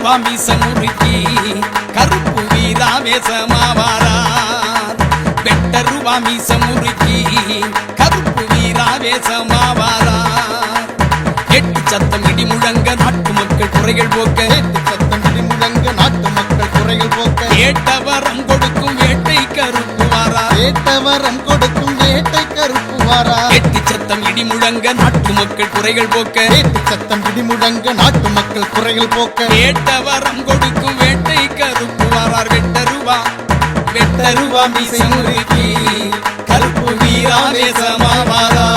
வெட்டருவா மீச முறுக்கி கருப்பு வீராவேசமாவாரார். வெட்டருவா மீச முறுக்கி கருப்பு வீராவேசமாவாரார். எட்டு சத்தம் இடி முழங்க நாட்டு மக்கள் குறைகள் போக்க, எட்டு சத்தம் இடி முழங்க நாட்டு மக்கள் குறைகள் போக்க, ஏட்டவரம் கொடுக்கும் வேட்டை கருப்பு வாரா, ஏட்டவரம் கொடுக்கும் வேட்டை கருப்பு வாரா. எட்டு சத்தம் இடி முழங்க நாட்டு மக்கள் குறைகள் போக்க, எட்டு சத்தம் இடி முழங்க நாட்டு மக்கள் குறைகள் போக்க, ஏட்டவரம் கொடுக்கும் வேட்டை கருப்பு வாரார். வெட்டருவா வெட்டருவா மீசை முறுக்கி கருப்பு வீராவேசமாவாரார்.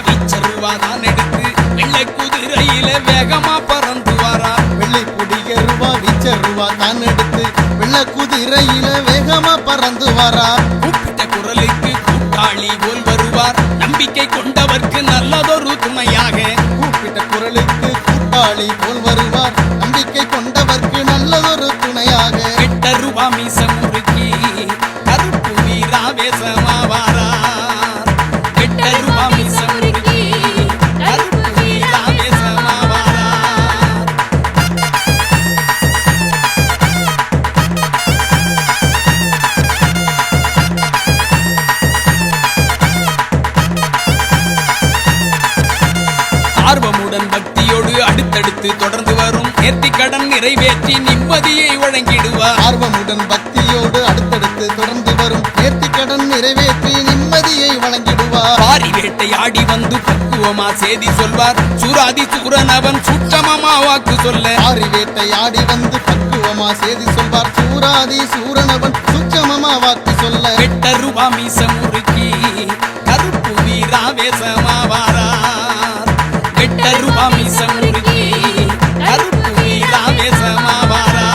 வீச்சருவா தான் எடுத்து வெள்ளை குதிரையில வேகமா பறந்து வாரா. வெள்ளை புடியருவா வீச்சருவா தான் எடுத்து வெள்ளை குதிரையில வேகமா பறந்து வாரா. கூப்பிட்ட குரலுக்கு கூட்டாளி போல் வருவார், நம்பிக்கை கொண்டவர்க்கு நல்லதொரு துணையாக. கூப்பிட்ட குரலுக்கு கூட்டாளி போல் வருவார், நம்பிக்கை கொண்டவர்க்கு நல்லதொரு துணையாக. வெட்டருவா மீச முறுக்கி கருப்பு வீராவேசமாவாரார். வெட்டருவா மீச முறுக்கி கருப்பு வீராவேசமாவாரார். ஆர்வமுடன் பக்தியோடு அடுத்தடுத்து தொடர்ந்து வரும் நேர்த்திக்கடன் நிறைவேற்றி நிம்மதியை வழங்கிடுவார். ஆர்வமுடன் பக்தியோடு அடுத்தடுத்து தொடர்ந்து வரும் நேர்த்திக்கடன் நிறைவேற்றி நிம்மதியை வழங்கிடுவார். பாரி வேட்டை ஆடி வந்து பக்குவமா செய்தி சொல்வார், சூராதி சூரன் அவன் சுற்றமமா வாக்கு சொல்ல. பாரி வேட்டை ஆடி வந்து பக்குவமா செய்தி சொல்வார், சூராதி சூரனவன் சுற்றமமா வாக்கு சொல்ல. வெட்டருவா மீச முறுக்கி கருப்பு வீராவேசமாவாரார். வெட்டருவா மீச முறுக்கி கருப்பு வீராவேசமாவாரார்.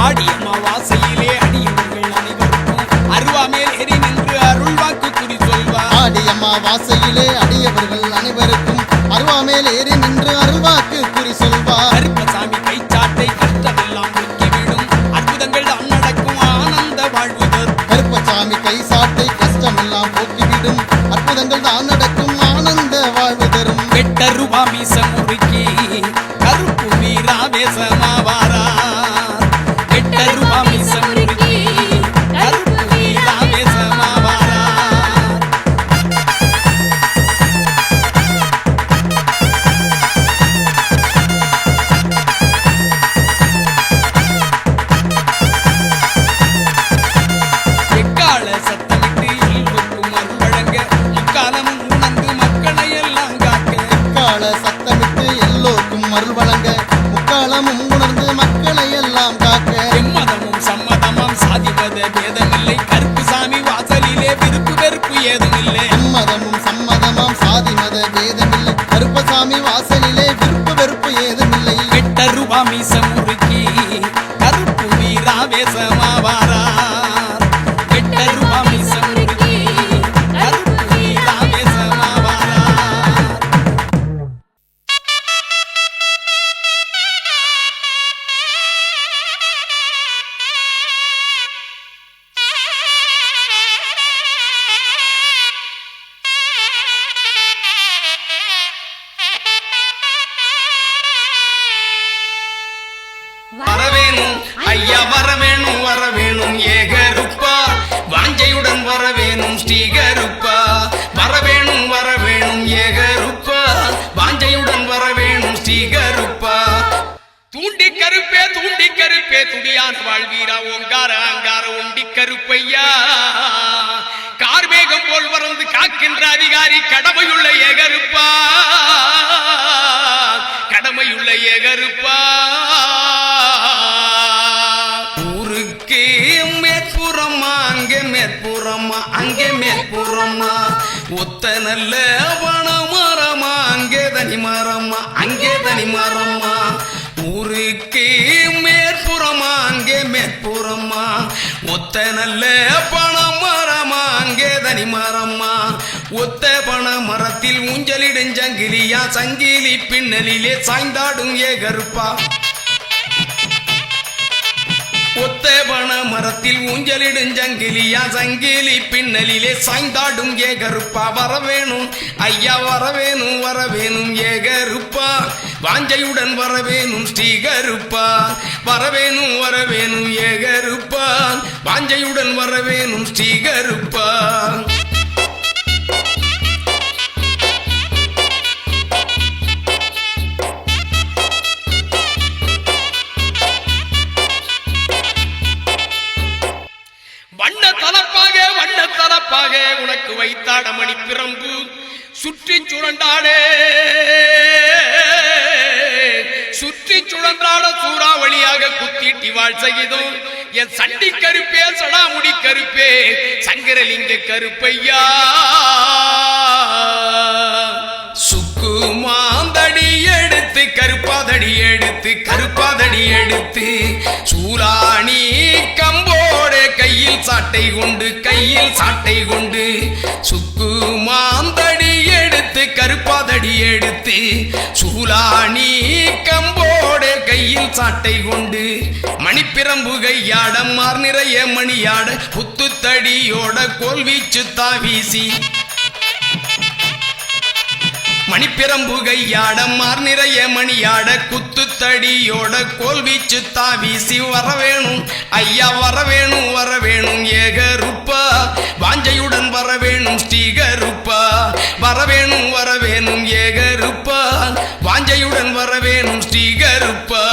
ஆடி அமாவாசையிலே அடியவர்கள் அனைவருக்கும் அருவாமேல் ஏறி நின்று அருள் வாக்கு குறி சொல்வார். ஆடி அமாவாசையிலே அடியவர்கள் அனைவருக்கும் அருவாமேல் ஏறி நின்று அருள்வாக்கு குறி சொல்வார். கருப்பசாமி கைச்சாட்டை கஷ்டமெல்லாம் முக்கிவிடும், அற்புதங்கள் தான் நடக்கும் ஆனந்த வாழ்வு தரும். கருப்பசாமி கை சாட்டை கஷ்டமெல்லாம் போக்கிவிடும், அற்புதங்கள் தான் நடக்கும் ஆனந்த வாழ்வு தரும். வெட்டருவா மீச முறுக்கி கருப்பு வீராவேசமாவாரார். வெட்டருவா மீச முறுக்கி கருப்பு வீராவேசமாவாரார். எக்கால சத்தமிட்டு எல்லோருக்கும் அருள் வழங்க, முக்காலமும் உணர்ந்து மக்களை எல்லாம் காக்க. முக்கால சத்தமிட்டு எல்லோருக்கும் அருள் வழங்க, முக்காலமும் உணர்ந்து மக்களை எல்லாம் காக்க. எம்மதமும் சம்மதமும் சாதிமத பேதமில்லை, கருப்புசாமி வாசலிலே விருப்பு வெறுப்பு ஏதுமில்லை. எம்மதமும் சம்மதமாம் சாதி மத பேதமில்லை, கருப்பசாமி வாசலிலே விருப்பு வெறுப்பு ஏதுமில்லை. வெட்டருவா மீச முறுக்கி கருப்பு வீராவேசமாவாரார். வெட்டருவா மீச முறுக்கி கருப்பு வீராவேசமாவாரார். வரவேணும் ஐயா வரவேணும் வரவேணும் ஏகருப்பா, வாஞ்சையுடன் வரவேணும் ஸ்ரீகருப்பா. வரவேணும் வரவேணும் ஏகருப்பா, வாஞ்சையுடன் வரவேணும் ஸ்ரீகருப்பா. தூண்டி கருப்பே துடியான வாழ்வீரா ஓங்கார அங்கார உண்டி கருப்பையா. கார்மேகம் போல் வறந்து காக்கின்ற அதிகாரி கடமையுள்ள ஏகருப்பா, கடமையுள்ள ஏகருப்பா. ஊருக்கு மேற்புறமா அங்கே மேற்புறமா அங்கே மேற்புறமா, ஒத்த நல்ல வனமரமா அங்கே தனி மரமா அங்கே தனி மரமா. ஊருக்கு மேற்புறம் மரமா அங்கே மேற்புறமா ஒத்த நல்ல பணம் மரமா அங்கே தனி மரமா ஒத்த பண மரத்தில் ஊஞ்சலிடுஞ்சங்கிலியா சங்கிலி பின்னலிலே சாய்ந்தாடும் ஏ கருப்பா ஒத்த பண மரத்தில் ஊஞ்சலிடுஞ்சங்கிலியா சங்கிலி பின்னலிலே சாய்ந்தாடும் ஏ கருப்பா வரவேணும் ஐயா வரவேணும் வரவேணும் ஏ கருப்பா வாஞ்சையுடன் வரவேணும் ஸ்ரீ கருப்பா வரவேணும் வரவேணும் ஏ கருப்பா வாஞ்சையுடன் வரவேணும் ஸ்ரீ கருப்பா வண்ண தலப்பாக உனக்கு வைத்தாட மணி பிரம்பு சுற்றி சுழண்டாடே சுற்றி சுழன்றாட சூறாவளியாக குத்திட்டி வாழ் சகிதம் என் சண்டி கருப்பே சடாமுடி கருப்பே சங்கரலிங்க கருப்பையா சுக்கு மாந்தடி எடுத்து கருப்பாதடி எடுத்து சூலாணி கம்போடு கையில் சாட்டை கொண்டு சுக்கு மாந்தடி எடுத்து கருப்பாதடி எடுத்து சூலாணி கம்போடு கையில் சாட்டை கொண்டு மணிப்பிரம்பு கையாட மார் நிறைய மணியாட புத்துத்தடியோட கோல்வீச்சு தாவீசி மணிப்பிரம்பு கையாட மார் நிறைய மணியாட குத்துத்தடியோட கோல்வீச்சு தாவீசி வரவேணும் ஐயா வரவேணும் வரவேணும் ஏகருப்பா வாஞ்சையுடன் வரவேணும் ஸ்ரீகருப்பா வரவேணும் வரவேணும் ஏகருப்பா வாஞ்சையுடன் வரவேணும் ஸ்ரீகருப்பா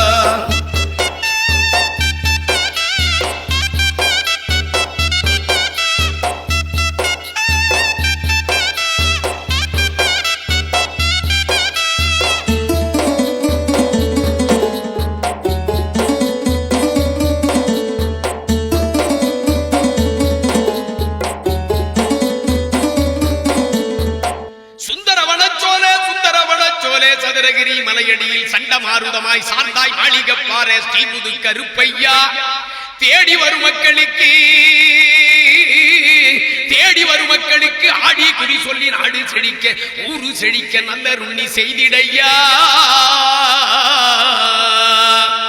சதுரகிரி மலையடியில் சண்டமாருதமாய் சார்ந்தாய் மாளிகப்பாறை ஸ்ரீபுது கருப்பையா தேடி வரும் மக்களுக்கு ஆடி குறி சொல்லி நாடு செழிக்க ஊரு செழிக்க நல்ல ருண்ணி செய்திடையா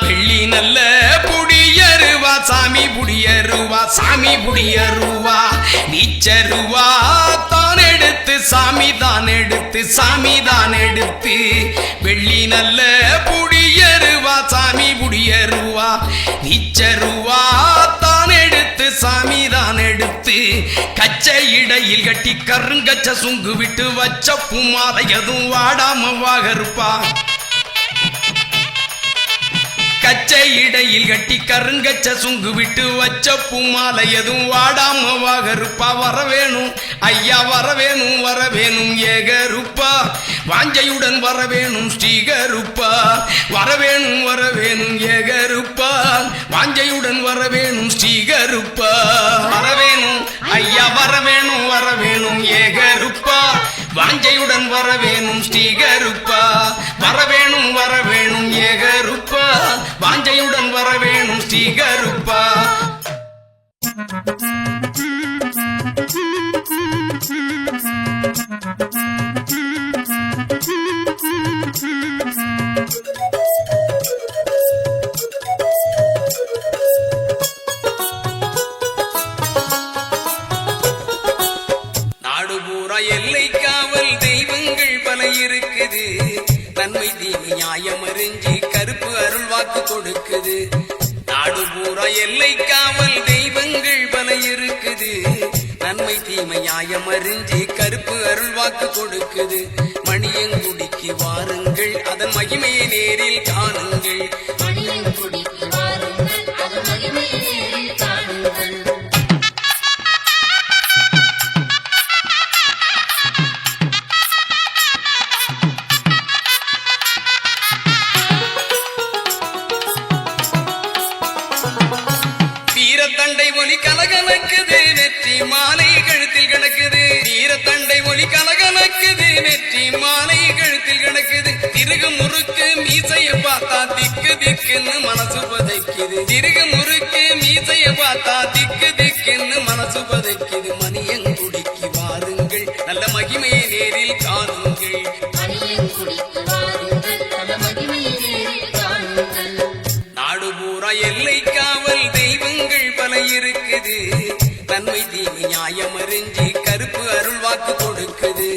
வெள்ளி நல்ல புடியருவா சாமி புடியருவா நீச்சருவா சாமி தான் எடுத்து வெள்ளி நல்ல புடியருவா சாமி புடியருவா நீச்சருவா தான் எடுத்து சாமி தான் எடுத்து கச்சை இடையில் கட்டி கருங்கச்ச சுங்கு விட்டு வச்ச பூமாலை எதுவும் வாடாமவாக இருப்பா கச்சை இடையில் கட்டி கருங்கச்ச சுங்கு விட்டு வச்ச பூமாலை எதுவும் வாடாமவாக இருப்பா வரவேணும் ஐயா வரவேணும் வரவேணும் ஏகருப்பா வாஞ்சையுடன் வரவேணும் ஸ்ரீகருப்பா வரவேணும் வரவேணும் ஏகருப்பா வாஞ்சையுடன் வரவேணும் ஸ்ரீகருப்பா வரவேணும் ஐயா வரவேணும் வரவேணும் ஏகருப்பா வாஞ்சையுடன் வரவேணும் ஸ்ரீகருப்பா வரவேணும் வரவேணும் ஏகருப்பா வாஞ்சையுடன் வரவேணும் ஸ்ரீகருப்பா நாடு பூரா எல்லை காவல் தெய்வங்கள் பல இருக்குது நன்மை தீமை நியாயம் அறிஞ்சி கருப்பு அருள் வாக்கு கொடுக்குது நாடு பூரா எல்லை காவல் தெய்வங்கள் பல இருக்குது நன்மை தீமை நியாயம் அறிஞ்சி கருப்பு அருள் வாக்கு கொடுக்குது மணியங்குடிக்கு வாருங்கள் அதன் மகிமையை நேரில் காணுங்கள் மணியங்குடிக்கு வாருங்கள் அதன் மகிமையை நேரில் காணுங்கள் வீரத்தண்டை ஒலி கலகலக்குது நெற்றி மாலை கழுத்தில் கிடக்குது வீரத்தண்டை ஒலி கலகலக்குது நெற்றி மாலை கழுத்தில் கிடக்குது திருகு முறுக்கு மீசைய பார்த்தா திக்கு திக்குன்னு மனசு பதைக்கு கொதிக்குது. திருக முறுக்கு மீசைய பார்த்தா திக்கு திக்குன்னு மனசு பதைக்குது. மணியங்குடிக்கு வாருங்கள், நல்ல மகிமையை நேரில் காணுங்கள். மணியங்குடிக்கு வாருங்கள், நல்ல மகிமையை நேரில் காணுங்கள். நாடு பூரா எல்லை காவல் தெய்வங்கள் பல இருக்குது. நன்மை தீமை நியாயம் அறிஞ்சு கருப்பு அருள் வாக்கு கொடுக்குது.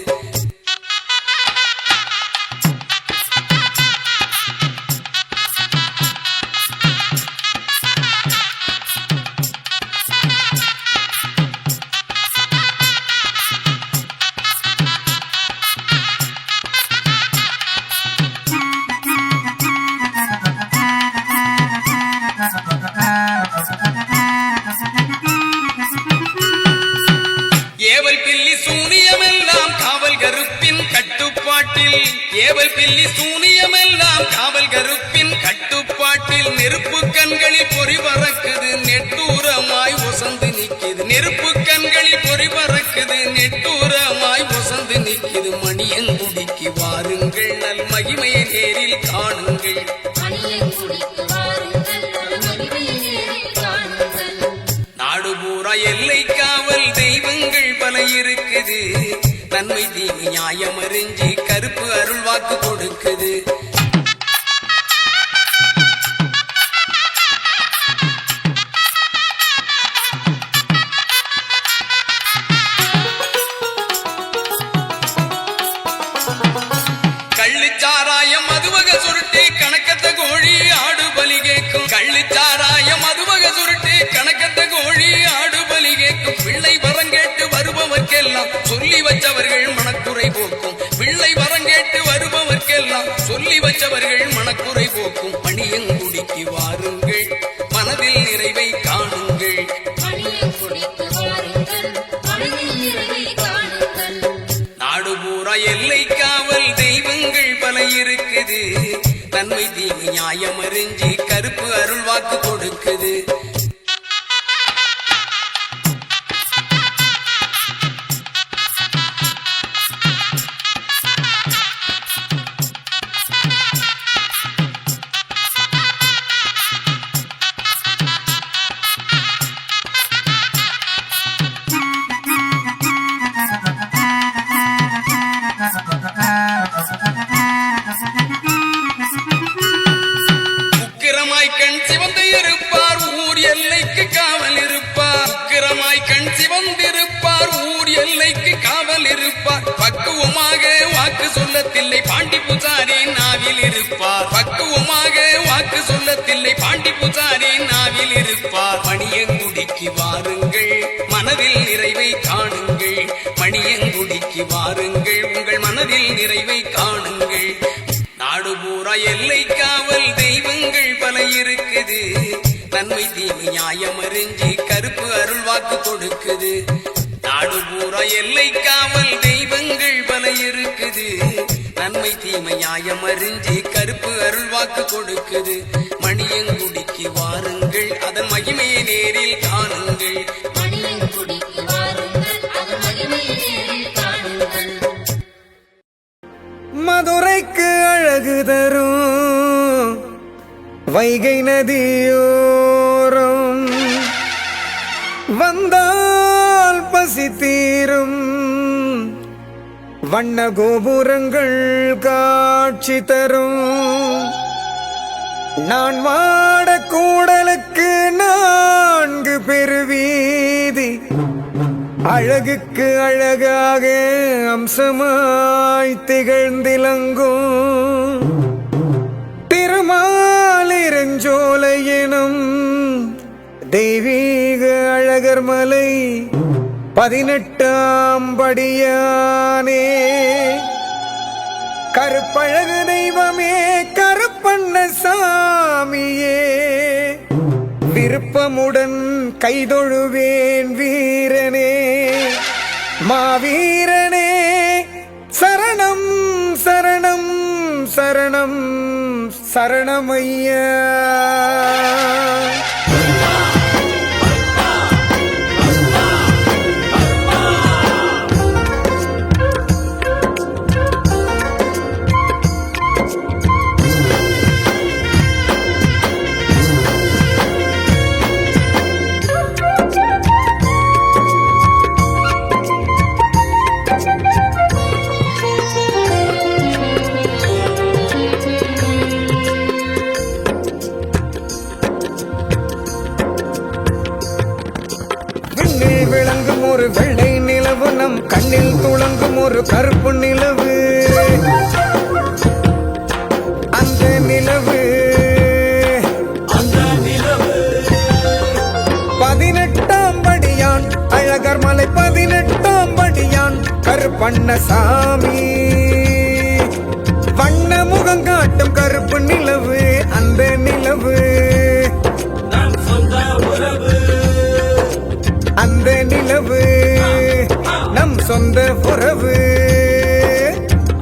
ஏவல் பில்லி சூனியமெல்லாம் காவல் கருப்பின் கட்டுப்பாட்டில். ஏவல் பில்லி சூனியமெல்லாம் காவல் கருப்பின் கட்டுப்பாட்டில். நெருப்பு கண்களில் பொறி பறக்குது, நெட்டூரமாய் ஒசந்து நிக்குது. நெருப்பு கண்களில் பொறி பறக்குது, நெட்டூரமாய் ஒசந்து நிக்குது. மணியங்குடிக்கு வாருங்கள், நல் மகிமையை நேரில் காணுங்கள். மணியங்குடிக்கு வாருங்கள், நல்ல மகிமையை நேரில் காணுங்கள். நாடு பூரா எல்லை காவல் தெய்வங்கள் பல இருக்குது. நன்மை தீமை நியாயம் அறிஞ்சு கருப்பு அருள் வாக்கு கொடுக்குது. கள்ளுச்சாராயம் மதுவக சுருட்டி கணக்கத்த கோழி ஆடு பலி கேட்கும். கள்ளுச்சாராயம் மதுவக சுருட்டி கணக்கத்த கோழி ஆடு பலி கேட்கும். பிள்ளை வரங்கேட்டு வருபவர்க்கெல்லாம் சொல்லி வச்சவர்கள் மனக்குறை போக்கும். பிள்ளை வரங்கேட்டு வருபவர்க்கெல்லாம் சொல்லி வச்சவர்கள் மனக்குறை போக்கும். மணியங்குடிக்கு வாருங்கள், மனதில் நிறைவை காணுங்கள். மணியங்குடிக்கு வாருங்கள், மனதில் நிறைவை காணுங்கள். நாடு பூரா எல்லை காவல் தெய்வங்கள் பல இருக்குது. நன்மை தீமை நியாயம் அறிஞ்சு கருப்பு அருள் வாக்கு கொடுக்குது. உக்கிரமாய் கண் சிவந்து இருப்பார், ஊர் எல்லைக்கு காவல் இருப்பார். உக்கிரமாய் கண் சிவந்திருப்பார், ஊர் எல்லைக்கு காவல் இருப்பார். பக்குவமாக வாக்கு சொல்லத்தில்லை, பாண்டி புசாரி நாவில் இருப்பார். பக்குவமாக வாக்கு சொல்லத்தில்லை, பாண்டி புசாரி நாவில் இருப்பார். மணியங்குடிக்கு வாருங்கள், மனதில் நிறைவை காணுங்கள். மணியங்குடிக்கு வாருங்கள், உங்கள் மனதில் நிறைவை காணுங்கள். நாடு பூரா எல்லை காவல் தெய்வங்கள் பல இருக்குது. நன்மை தீமை நியாயம் அறிஞ்சு கருப்பு அருள் வாக்கு கொடுக்குது. நாடு பூரா எல்லை காவல் தெய்வங்கள் பல இருக்குது. நன்மை தீமை நியாயம் அறிஞ்சு கருப்பு அருள் வாக்கு கொடுக்குது. மணியங்குடிக்கு வாருங்கள், அதன் மகிமையை நேரில் காணுங்கள். மணியங்குடிக்கு வாருங்கள், அதன் மகிமையை நேரில் காணுங்கள். மதுரைக்கு அழகு தரும் வைகை நதியோரம் வந்தால் பசி தீரும். வண்ண கோபுரங்கள் காட்சி தரும். நான் மாட கூடலுக்கு 4 பெருவீதி. அழகுக்கு அழகாக அம்சமாய் திகழ்ந்திலங்கும். திருமாலிருஞ்சோலை எனும் தெய்வீக அழகர் மலை 18ஆம் படியானே. கருப்பழகு தெய்வமே, கருப்பண்ண சாமியே, விருப்பமுடன் கைதொழுவேன் வீரனே. மாவீரனே சரணம் சரணம் சரணம் சரணமையா. நம் கண்ணில் துளங்கும் ஒரு கருப்பு நிலவு. அந்த நிலவு 18ஆம் படியான், அழகர் மலை 18ஆம் படியான் கருப்பண்ணசாமி. வண்ண முகம் காட்டும் கருப்பு நிலவு, அந்த நிலவு அந்த நிலவு நம் சொந்த உறவு.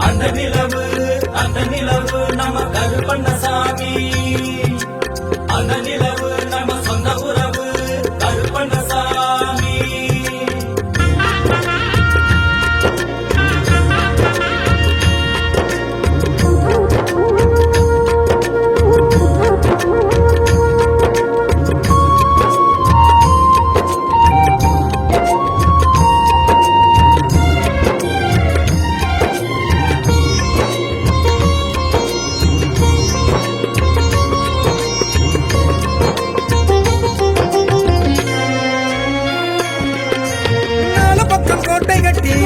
அந்த நிலவு நம்ம கருப்பண்ணசாமி. அந்த நிலவு நம்ம சொந்த உறவு கருப்பண்ணசாமி. நாலு பக்கம் கோட்டை கட்டி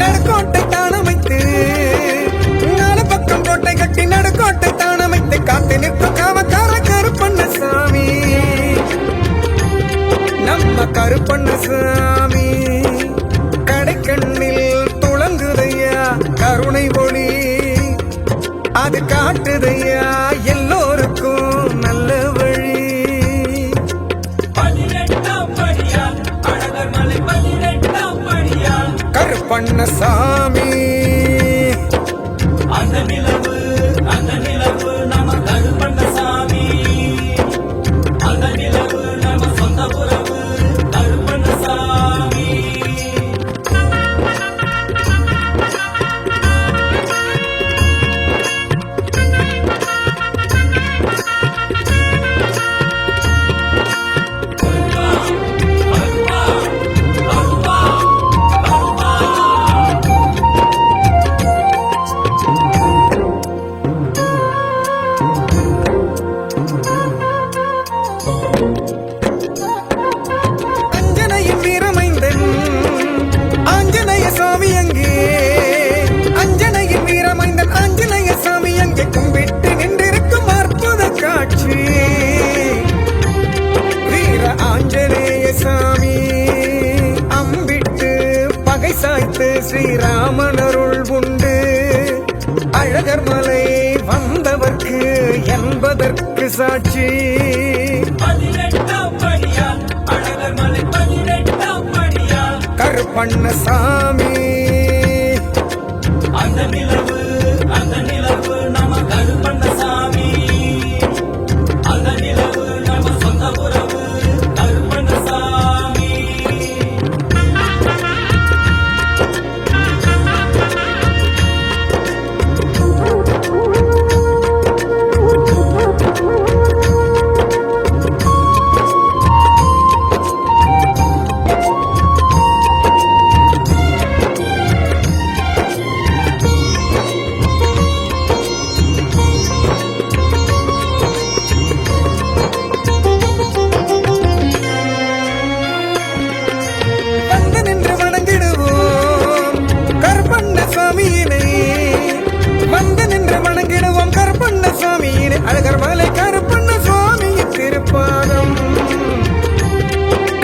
நடுக்கோட்டை தானமைத்து, நாலு பக்கம் கோட்டை கட்டி நடுக்கோட்டை தானமைத்து காத்து நிற்கும் காமக்கார கருப்பண்ணசாமி. நம்ம கருப்பண்ணசாமி கடைக்கண்ணில் துளங்குதையா கருணை ஒளி. அது காட்டுதையா எல்லோருக்கும் நல்ல வழி. 18ஆம் படியான், அழகர் மலை 18ஆம் படியான் கருப்பண்ணசாமி. அந்த நிலவு நம்ம கருப்பண்ணசாமி. அந்த நிலவு நம்ம சொந்த உறவு கருப்பண்ணசாமி. அஞ்சனையின் வீரமைந்தன் ஆஞ்சநேய சாமி அங்கே, அஞ்சனையின் வீரமைந்தன் ஆஞ்சநேய சாமி அங்கே கும்பிட்டு நின்றிருக்கும் அற்புத காட்சி. வீர ஆஞ்சநேய சாமி அம்பிட்டு பகை சாய்த்து ஸ்ரீராமன் அருள் உண்டு. அழகர் மலை வந்தவர்க்கு என்பதற்கு சாட்சி. 18ஆம் படியான், அழகர் மலை 18ஆம் படியான் கருப்பண்ணசாமி. அந்த நிலவு நம்ம கருப்பண்ணசாமி. அந்த நிலவு நம்ம சொந்த உறவு கருப்பண்ணசாமி. வந்து நின்று வணங்கிடுவோம் கருப்பண்ணசாமியினை, வந்து நின்று வணங்கிடுவோம் கருப்பண்ணசாமியினை. அழகர் மலை கருப்பண்ணசாமியின் திருப்பாதம்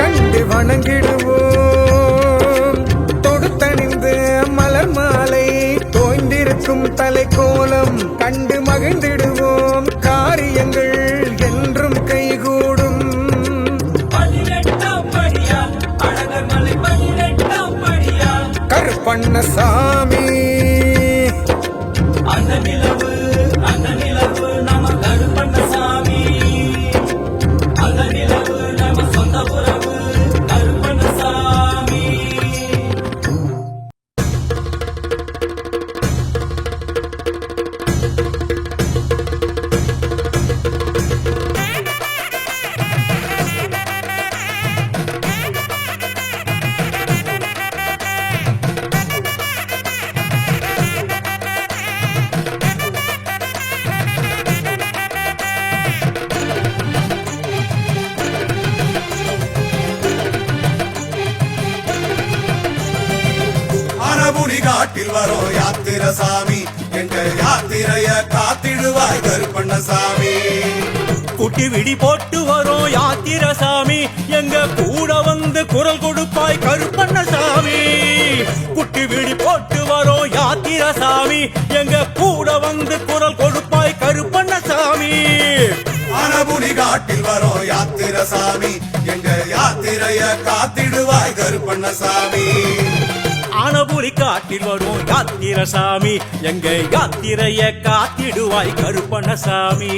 கண்டு வணங்கிடுவோம். தொடுத்தணிந்து மலர் மாலை தோய்ந்திருக்கும் தலைக்கோலம் கண்டு மகிழ்ந்திடுவோம். காரியங்கள் என்றும் கைகூடும். 18ஆம் படியான், அழகர் மலை 18ஆம் படியான் கருப்பண்ணசாமி. அந்த நிலவு நம்ம கருப்பண்ணசாமி. அந்த நிலவு நம்ம சொந்த உறவு கருப்பண்ணசாமி. ஆனபுரி காட்டில் வரும் யாத்திர சாமி எங்க யாத்திரைய காத்திடுவாய் கருப்பண்ணசாமி குட்டி விடி போட்டு வரும் யாத்திர சாமி எங்க கூட வந்து குரல் கொடுப்பாய் கருப்பண்ணசாமி குட்டி விடி போட்டு வரும் யாத்திர சாமி எங்க கூட வந்து குரல் கொடுப்பாய் கருப்பண்ணசாமி ஆனபுரி காட்டில் வரும் யாத்திர சாமி எங்க யாத்திரைய காத்திடுவாய் கருப்பண்ணசாமி ஆனபுரி காட்டில் வரும் யாத்திர சாமி எங்க யாத்திரைய காத்திடுவாய் கருப்பண்ணசாமி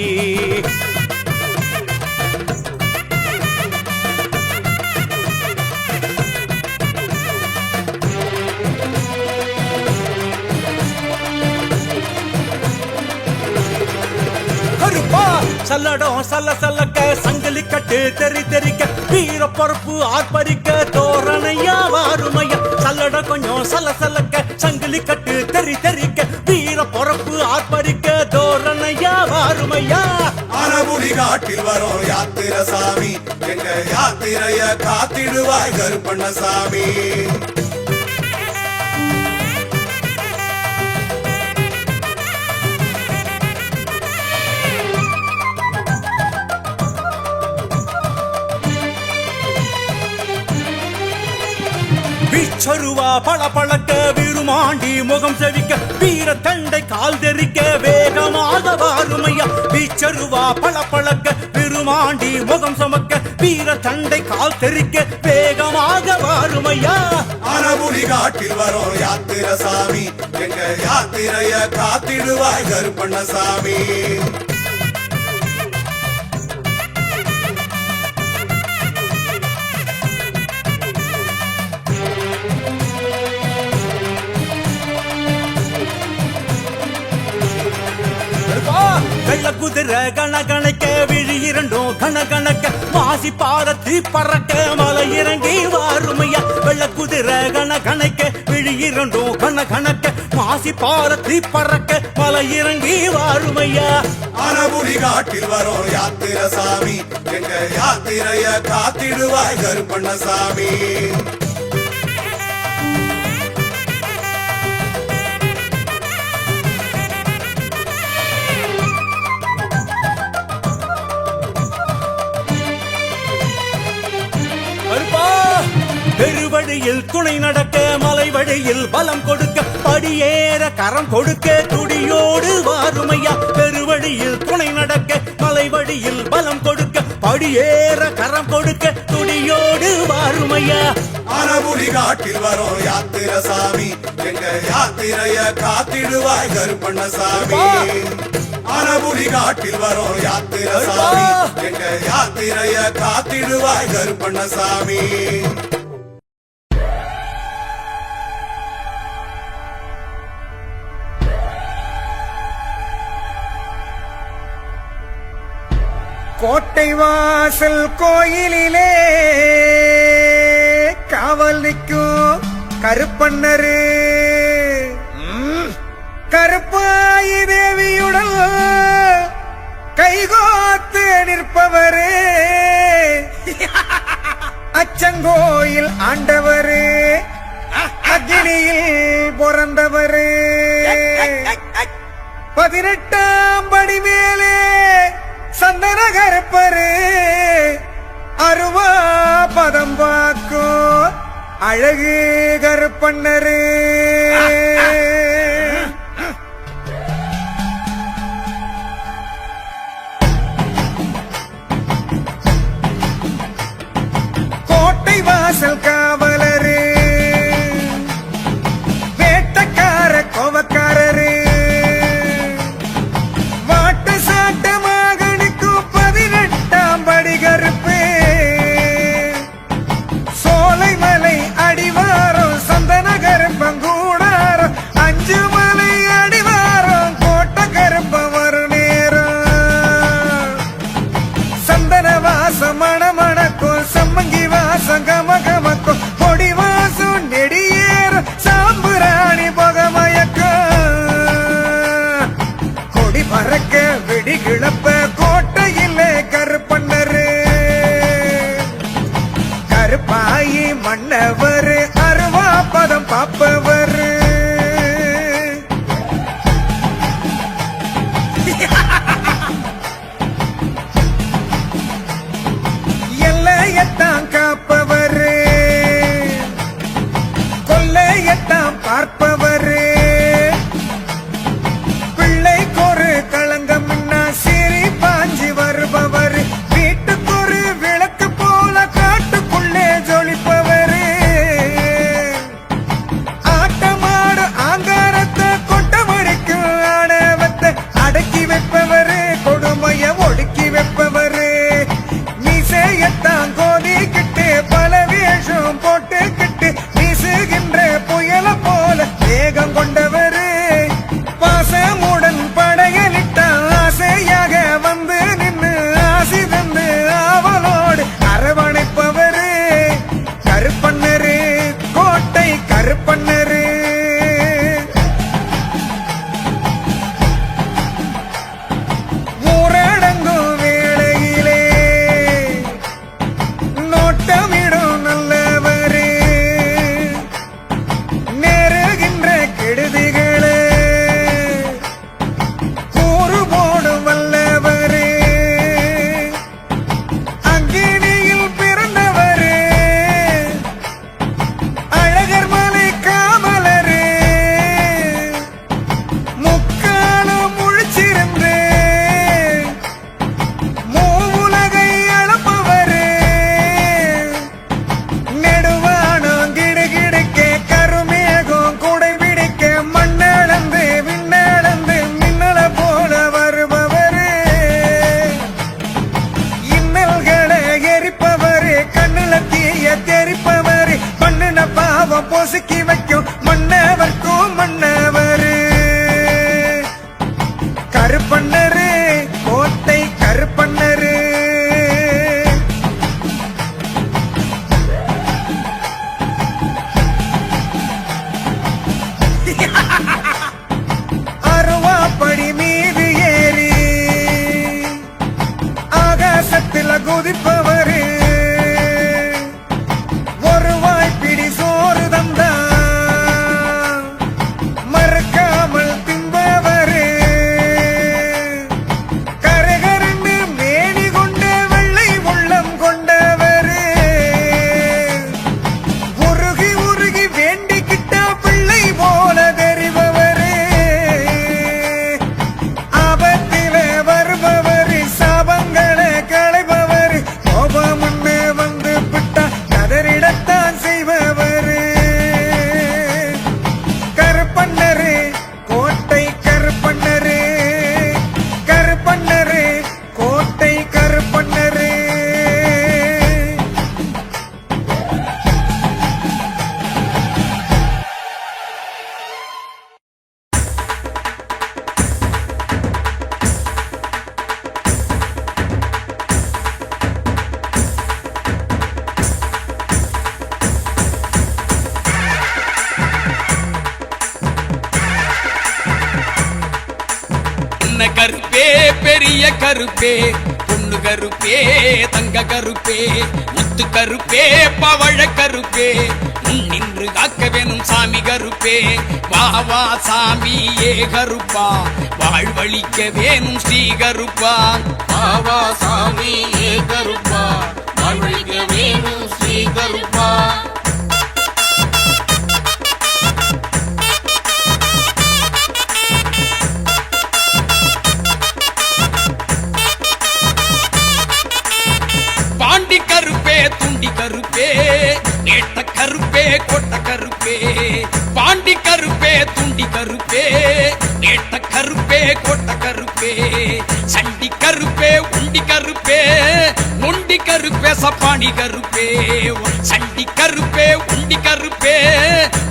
கருப்பா சல்லடம் சல்ல சல்லக்க சங்கிலி கட்டு தெரி தெரிக்க வீர பொறுப்பு ஆர்ப்பரிக்க தோரணையா வாருமையா சல்லட கொஞ்சம் சல்ல சல்லக்க சங்கிலி கட்டு தெரி தெரிக்க வீர பொறுப்பு ஆர்ப்பரிக்க தோரணையா வாருமையா ஆனபுரி காட்டில் வரும் யாத்திர சாமி எங்க யாத்திரைய காத்திடுவாய் கருப்பண்ணசாமி வீச்சருவா பள பழக்க விருமாண்டி முகம் செவிக்க வீர தண்டை கால் தெரிக்க வேகமாக வாருமையா வீச்சருவா பள பழக்க விருமாண்டி முகம் சமக்க வீர தண்டை கால் தெரிக்க வேகமாக வாருமையா ஆனபுரி காட்டில் வரும் யாத்திர சாமி எங்க யாத்திரைய காத்திடுவாய் கருப்பண்ணசாமி வெள்ள குதிரை கணக்கணக்க விழி இரண்டும் கணக்கணக்க மாசி பாரத்தி பறக்க மலை இறங்கி வாருமையா வெள்ள குதிரை கணக்கணக்க விழி இரண்டும் கணக்கணக்க மாசி பாரத்தி பறக்க மலை இறங்கி வாருமையா ஆனபுரி காட்டில் வரும் யாத்திர சாமி எங்க யாத்திரைய காத்திடுவாய் கருப்பண்ணசாமி பெருவழியில் துணை நடக்க மலை வழியில் பலம் கொடுக்க படியேற கரம் கொடுக்க துடியோடு வாருமையா பெருவழியில் துணை நடக்க மலை வழியில் பலம் கொடுக்க படியேற கரம் கொடுக்க துடியோடு வாருமையா ஆனபுரி காட்டில் வரும் யாத்திர சாமி எங்க யாத்திரைய காத்திடுவாய் கருப்பண்ணசாமி ஆனபுரி காட்டில் வரும் யாத்திர சாமி எங்க யாத்திரைய காத்திடுவாய் கருப்பண்ணசாமி கோட்டை வாசல் கோயிலிலே காவல் நிற்கும் கருப்பண்ணரு கருப்பாயி தேவியுடன் கைகோத்து நிற்பவரே அச்சங்கோயில் ஆண்டவரே அக்னியில் பிறந்தவரே 18ஆம் படி மேலே சந்தன கருப்பரு அருவா பதம் பார்க்கும் அழகு கருப்பண்ணரு கோட்டை வாசல் காவலரு வேட்டக்கார கோவக்காரரு வாட்டு சாட்டமாக நிற்கும் 18ஆம் படி கருப்பு சோலைமலை அடிவாரம் சந்தன கருப்பங்கூடாரம் 5 மலை அடிவாரம் கோட்டை கருப்பம் வரும் நேரம் சந்தன வாசம் மணமணக்கும் சம்மங்கி வாசம் கமகமக்கும் பொடி வாசம் நெடியேறும் சாம்புராணி புகமயக்கம் கொடி பறக்க வெடி கிளப்ப கோட்டையிலே கருப்பண்ணரு கருப்பாயி மன்னவர் அருவா பதம் பாப்பவர் பிள்ளையத்தான் பார்ப்பவரு பிள்ளைக்கொரு களங்கம் சீறி பாஞ்சி வருபவர் வீட்டுக்கொரு விளக்கு போல காட்டுக்குள்ளே ஜொலிப்பவரு ஆட்டமாடு ஆங்காரத்தை கொட்டமடிக்கும் ஆணவத்தை அடக்கி வைப்பவரு கொடுமைய ஒடுக்கி வைப்பவரு மீசையத்தான் கோதிக்கிட்டு பல வேஷம் போட்டுக்கிட்டு வீசுகின்ற புயல போல வேகம் கொண்டவரு பாசமுடன் படையலிட்ட ஆசையாக வந்து நின்று ஆசி தந்து ஆவலோடு அரவணைப்பவரு கருப்பண்ணரு கோட்டை கருப்பண்ணரு ஊரடங்கும் வேளையிலே நோட்டமிடும் நல்லவரு நேருகின்ற கெடுதிகளே கூறு போடும் வல்லவரு அங்கினியில் பிறந்தவரு அழகர் மலை காவலரு முக்காலம் முழிச்சிருந்து மூவுலகை அளப்பவரு நெடுவானம் கிடுகிடுக்க கருமேகம் குடை பிடிக்க மண்ணளந்து விண்ணளந்து மின்னல போல வருபவரு இன்னல்களை எரிப்பவரு கண்ணுல தீய தெரிப்பவரு பண்ணுன பாவம் பொசுக்கி வைக்கும் மன்னவர்க்கும் மன்னவரு கருப்பண்ணரு கோட்டை கருப்பண்ணரு அருவாப்படி மீது ஏறி ஆகாசத்தில் குதிப்பவரு ஒரு வாய்ப்பிடி சோறு தந்தா மறக்காமல் திம்பவரு கரகரன்னு மேனி கொண்ட வெள்ளை உள்ளம் கொண்டவரு உருகி உருகி வேண்டிக்கிட்ட பிள்ளை போல தெரிபவரு ஆபத்தில வருபவரு சாபங்களை களைபவரு கோபம்னு வந்து விட்டா கதறிடத்தான் செய்பவரு கருப்பண்ணரு கோட்டை கருப்பண்ணரு கருப்பண்ணரு கோட்டை கருப்பண்ணரு சின்ன கருப்பே பெரிய கருப்பே பொண்ணு கருப்பே தங்க கருப்பே முத்து கருப்பே பவழ கருப்பே உன் நின்று காக்க வேணும் சாமி கருப்பே வா வா சாமி ஏ கருப்பா வாழ்வழிக்க வேணும் ஸ்ரீ கருப்பா பாவா சாமி ஏ கருப்பா வாழ்வழிக்க வேணும் ஸ்ரீ கருப்பா பாண்டி கருப்பே துண்டி கருப்பே நேட்ட கருப்பே கொட்ட கருப்பே பாண்டி கருப்பே துண்டி கருப்பே நேட்ட கருப்பே கொட்ட கருப்பே சண்டி கருப்பே உண்டி கருப்பே நொண்டி கருப்பே சப்பாணி கருப்பே சண்டி கருப்பே உண்டி கருப்பே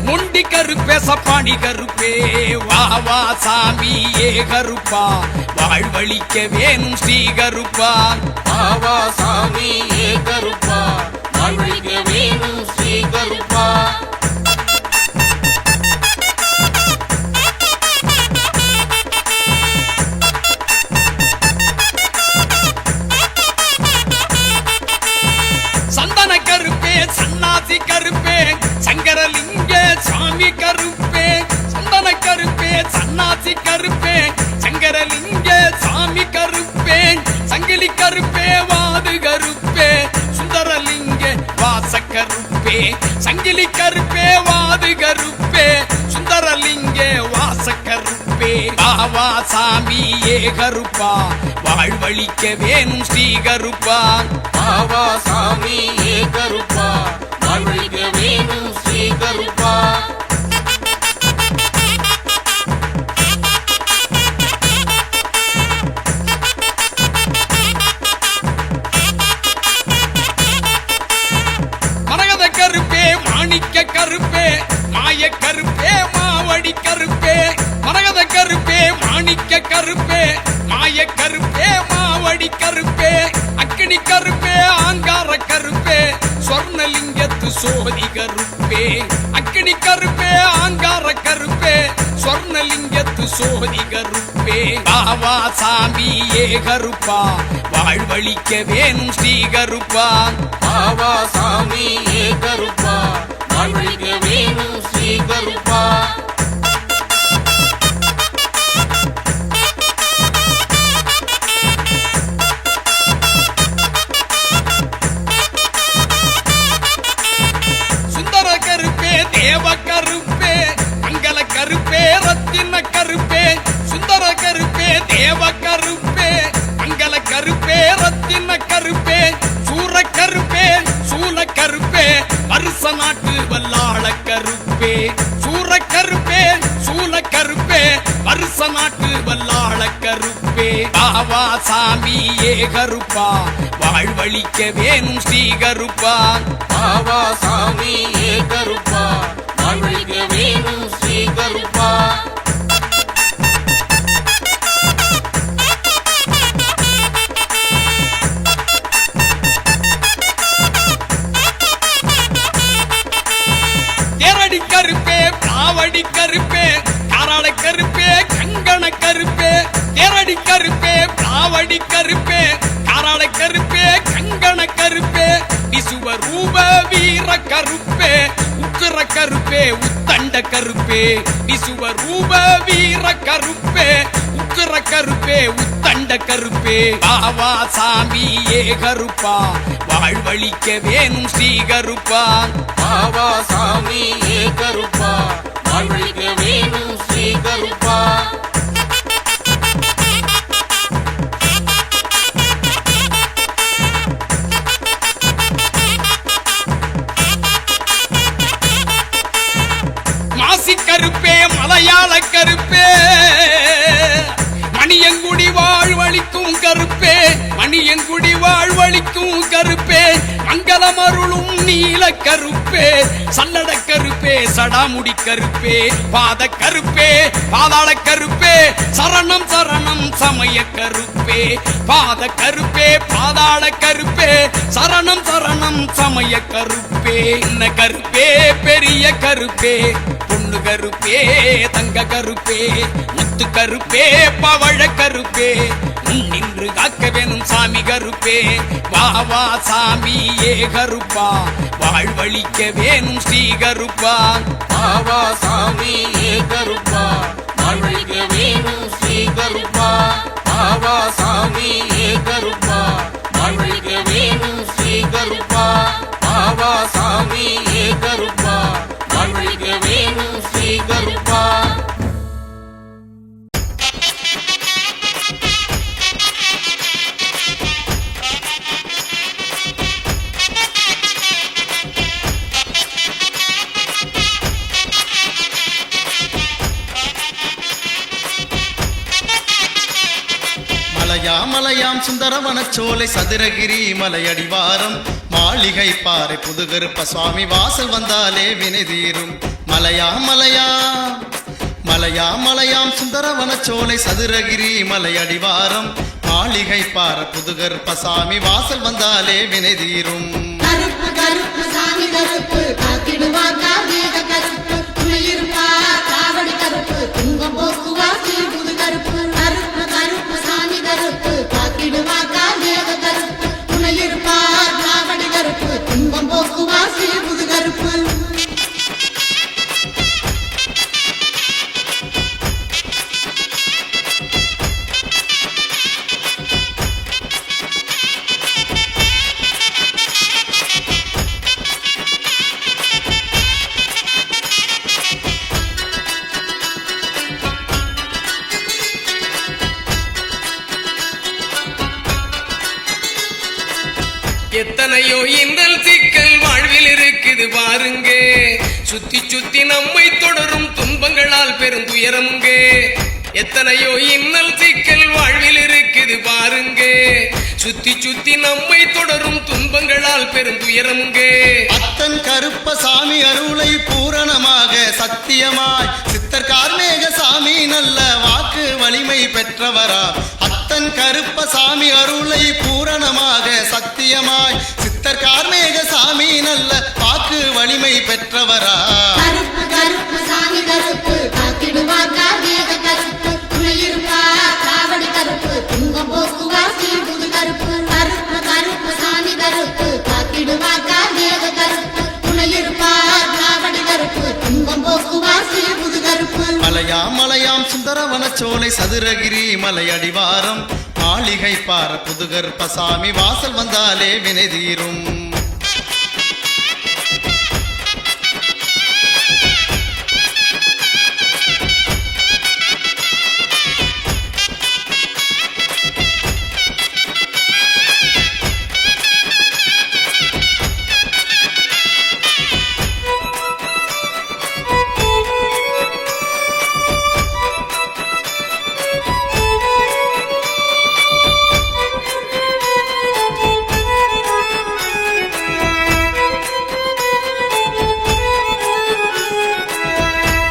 நொண்டி கருப்பே சப்பாணி கருப்பே வா வா சாமி ஏ கருப்பா வாழ்வழிக்க வேணும் ஸ்ரீ கருப்பா பாவா சாமி ஏ கருப்பா வாழ்வழிக்க வேணும் ஸ்ரீ கருப்பா சந்தன கருப்பே சன்னாசி கருப்பே சங்கரலிங்க சாமி கருப்பே சந்தன கருப்பே சன்னாசி கருப்பே சங்கரலிங்க சாமி கருப்பே சங்கிலி கருப்பே வாது கருப்பே சுந்தரலிங்க வாச கருப்பே சங்கிலி கருப்பே வாது கருப்பே பாவா சாமி ஏ கருப்பா வாழ்வழிக்க வேணும் ஸ்ரீ கருப்பா பாவா சாமி ஏ கருப்பா வாழ்வழிக்க வேணும் ஸ்ரீ கருப்பா மரகத கருப்பே மாணிக்க கருப்பே மாய கருப்பே மாவடி கருப்பே மரகத கருப்பே மாணிக்க கருப்பே மாய கருப்பே மாவடி கருப்பே அக்கினி கருப்பே ஆங்கார கருப்பே சொர்ணலிங்கத்து சோதி கருப்பே அக்கினி கருப்பே ஆங்கார கருப்பே சொர்ணலிங்கத்து சோதி கருப்பே பாவா சாமி ஏ கருப்பா வாழ்வழிக்க வேணும் ஸ்ரீ கருப்பா பாவா சாமி ஏ கருப்பா வாழ்வழிக்க வேணும் ஸ்ரீ கருப்பா சுந்தர கருப்பே தேவ கருப்பே மங்கள கருப்பே ரத்தின கருப்பே சுந்தர கருப்பே தேவ கருப்பே மங்கள கருப்பே ரத்தின கருப்பே சூர கருப்பே சூல கருப்பே வருஷ நாட்டு வல்லாள கருப்பே சூர கருப்பே சூல கருப்பே வருஷ நாட்டு வல்லாள கருப்பே பாவா சாமி ஏ கருப்பா வாழ்வழிக்க வேணும் ஸ்ரீ கருப்பா பாவா சாமி ஏ கருப்பா வாழ்வழிக்க வேணும் ஸ்ரீ கருப்பா தேரடி கருப்பே பாவடி கருப்பே காராள கருப்பே கங்கண கருப்பே தேரடி கருப்பே பாவடி கருப்பே காராள கருப்பே கங்கண கருப்பே விசுவ ரூப வீர கருப்பே உக்கிர கருப்பே உத்தண்ட கருப்பே விசுவ ரூப வீர கருப்பே உக்கிர கருப்பே உத்தண்ட கருப்பே பாவா சாமி ஏ கருப்பா வாழ்வழிக்க வேணும் ஸ்ரீ கருப்பா பாவா சாமி ஏ கருப்பா வாழ்வழிக்க வேணும் ஸ்ரீ கருப்பா மாசி கருப்பே மலையாள கருப்பே மணியங்குடி வாழ்வழிக்கும் கருப்பே மணியங்குடி வாழ்வழிக்கும் கருப்பே மங்களம் அருளும் நீல கருப்பே சல்லட கருப்பே சடாமுடி கருப்பே பாத கருப்பே பாதாள கருப்பே சரணம் சரணம் சமய கருப்பே பாத கருப்பே பாதாள கருப்பே சரணம் சரணம் சமய கருப்பே இன்ன கருப்பே பெரிய கருப்பே பொண்ணு கருப்பே தங்க கருப்பே முத்து கருப்பே பவழ கருப்பே நின்று காக்க வேணும் சாமி கருப்பே வாவா சாமி ஏ கருப்பா வாழ்வழிக்க வேணும் ஸ்ரீ கருப்பா பாவா சாமி ஏ கருப்பா வாழ்வழிக்க வேணும் ஸ்ரீ கருப்பா பாவா சாமி ஏ கருப்பா வாழ்வழிக்க வேணும் ஸ்ரீ கருப்பா பாவா சாமி ஏ கருப்பா வாழ்வழிக்க வேணும் ஸ்ரீ கருப்பா மலையாம் சுந்தரவனச்சோலை சதுரகிரி மலையடிவாரம் மாளிகை பாறை புதுகருப்ப சுவாமி வாசல் வந்தாலே வினை தீரும் மலையாம் சுந்தரவனச்சோலை சதுரகிரி மலையடிவாரம் மாளிகை பாறை புதுகருப்ப சாமி வாசல் வந்தாலே வினை தீரும் கருப்பு கருப்பு சாமி கருப்பு காத்திடுவா காவேக கருப்பு துணையிருப்பா காவடி கருப்பு துன்பம் போக்குவா புது கருப்பு கருப்பு கருப்பு சாமி கருப்பு காத்திடுவா காவேக கருப்பு துணையிருப்பா காவடி கருப்பு துன்பம் போக்குவா புது கருப்பு எத்தனையோ இன்னல் சிக்கல் வாழ்வில் இருக்குது பாருங்க, சுத்தி சுத்தி நம்மை தொடரும் துன்பங்களால் பெருந்துயரமுங்க. எத்தனையோ இன்னல் சிக்கல் வாழ்வில் இருக்குது பாருங்க, சுத்தி சுத்தி நம்மை தொடரும் துன்பங்களால் பெருந்துயரமுங்க. அத்தன் கருப்பசாமி அருளை பூரணமாக சத்தியமாய் சித்தர் கார்மேக சாமி நல்ல வாக்கு வலிமை பெற்றவரா. அத்தன் கருப்பசாமி அருளை பூரணமாக சத்தியமாய் சித்தர் கார்மேக சாமி நல்ல வாக்கு வலிமை பெற்றவரா. கருப்பு கருப்பு சாமி கருப்பு காத்திடுவார் கார்மேக கருப்பு துணையிருப்பா காவடி கருப்பு துன்பம் போக்குவார் சீர்புது கருப்பு. கருப்பு கருப்பு சாமி கருப்பு காத்திடுவார் கார்மேக கருப்பு துணையிருப்பார் காவடி கருப்பு துன்பம் போக்குவார் சீர்புது கருப்பு. மலையாம் மலையாம் சுந்தரவனச்சோலை சதுரகிரி மலையடிவாரம் மாளிகை பார புதுகருப்பசாமி வாசல் வந்தாலே வினை தீரும்.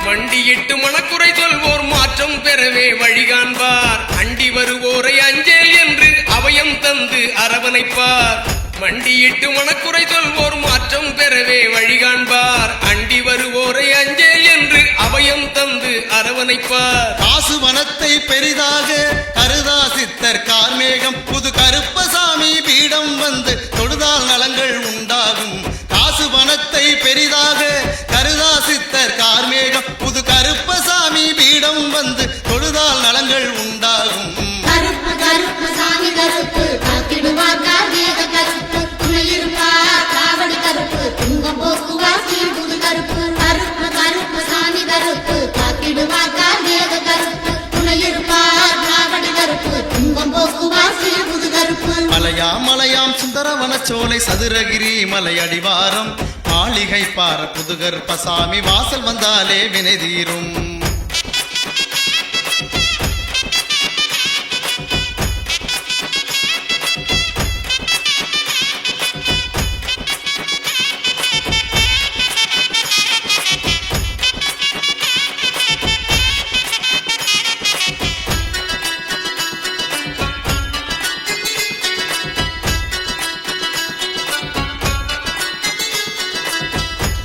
மண்டியிட்டு மனக்குறை சொல்வோர் மாற்றம் பெறவே வழிகாண்பார், அண்டி வருவோரை அஞ்சேல் என்று அபயம் தந்து அரவணைப்பார். மண்டியிட்டு மனக்குறை சொல்வோர் மாற்றம் பெறவே வழிகாண்பார், அண்டி வருவோரை அஞ்சேல் என்று அபயம் தந்து அரவணைப்பார். காசு வனத்தை பெரிதாக கருதா சித்தர் கார்மேகம் புது கருப்பசாமி பீடம் வந்து தொழுதால் நலங்கள் உண்டாகும். காசு வனத்தை பெரிதாக கருதா சித்தர் கார்மேகம் புது கருப்பசாமி பீடம் வந்து தொழுதால் நலங்கள் உண்டாகும். கருப்பு கருப்பு சாமி கருப்பு காத்திடுவார் கார்மேக கருப்பு துணையிருப்பார் காவடி கருப்பு துன்பம் போக்குவார் சீர்புது கருப்பு. கருப்பு கருப்பு சாமி கருப்பு காத்திடுவார் கார்மேக கருப்பு துணையிருப்பார் காவடி கருப்பு துன்பம் போக்குவார் சீர்புது கருப்பு. மலையாம் மலையாம் சுந்தரவனச்சோலை சதுரகிரி மலையடிவாரம் மாளிகை பார புதுகருப்பசாமி வாசல் வந்தாலே வினை தீரும்.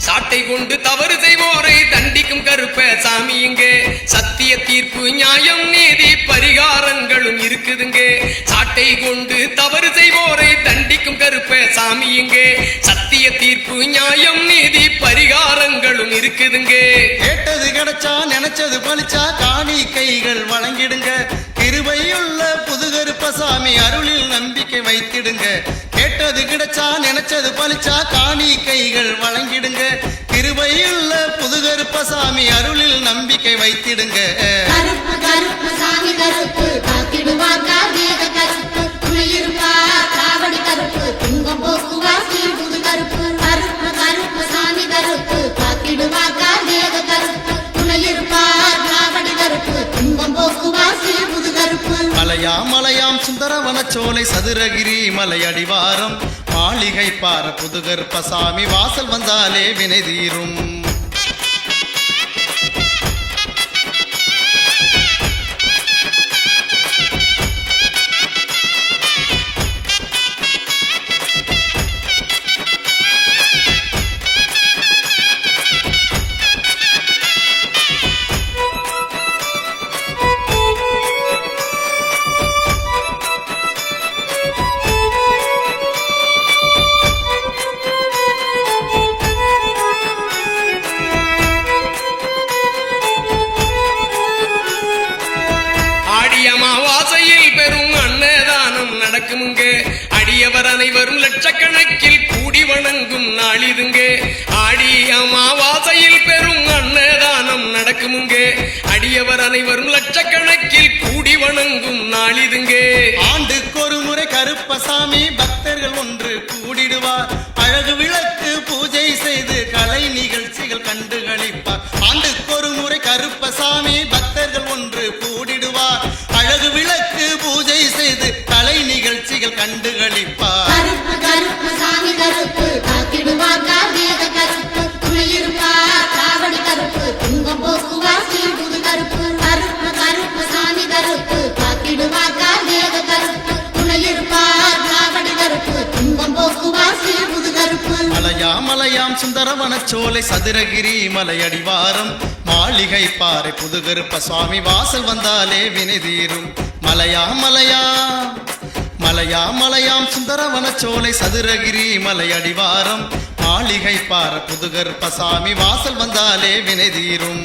சாட்டை கொண்டு தவறு செய்வோரை தண்டிக்கும் கருப்ப சாமி இங்கே, சத்திய தீர்ப்பு நியாயம் நீதி பரிகாரங்களும் இருக்குதுங்க. சாட்டை கொண்டு தவறு செய்வோரை தண்டிக்கும் கருப்ப சாமி இங்கே, சத்திய தீர்ப்பு நியாயம் நீதி பரிகாரங்களும் இருக்குதுங்க. கேட்டது கிடைச்சா நினைச்சது பலிச்சா காணிக்கைகள் வழங்கிடுங்க. கிருபையுள்ள புதுகருப்பசாமி அருளில் நம்பிக்கை வைத்திடுங்க. கேட்டது கிடைச்சா நினைச்சது பலிச்சா காணிக்கைகள் வழங்கிடுங்க. கிருபையுள்ள புதுகருப்பசாமி அருளில் நம்பிக்கை வைத்திடுங்க. கருப்பு கருப்பு சாமி கருப்பு காத்திடுவார் கார்மேக கருப்பு துணையிருப்பார் காவடி கருப்பு துன்பம் போக்குவார் சீர்புது கருப்பு. கருப்பு கருப்பு சாமி கருப்பு காத்திடுவார் கார்மேக கருப்பு துணையிருப்பார் காவடி கருப்பு துன்பம் போக்குவார் சீர்புது கருப்பு. மலையாம் மலையாம் சுந்தரவனச்சோலை சதுரகிரி மலையடிவாரம் மாளிகை பார புதுகருப்பசாமி வாசல் வந்தாலே வினை தீரும். நடக்குமுங்க. அடியவர் அனைவரும் லட்சக்கணக்கில் கூடி வணங்கும் நாளிதுங்க. ஆடி அமாவாசையில் பெரும் அன்னதானம் நடக்குமுங்க. அடியவர் அனைவரும் லட்சக்கணக்கில் கூடி வணங்கும் நாளிதுங்க. ஆண்டுக்கு ஒரு முறை கருப்பசாமி பக்தர்கள் ஒன்று கூடி சுந்தரவனச்சோலை சதுரகிரி மலை அடிவாரம் மாளிகை பாறை புதுகருப்ப சுவாமி வாசல் வந்தாலே வினை தீரும். மலையா மலையா மலையா மலையாம் சுந்தரவனச்சோலை சதுரகிரி மலை அடிவாரம் மாளிகை பாறை புதுகருப்ப சாமி வாசல் வந்தாலே வினை தீரும்.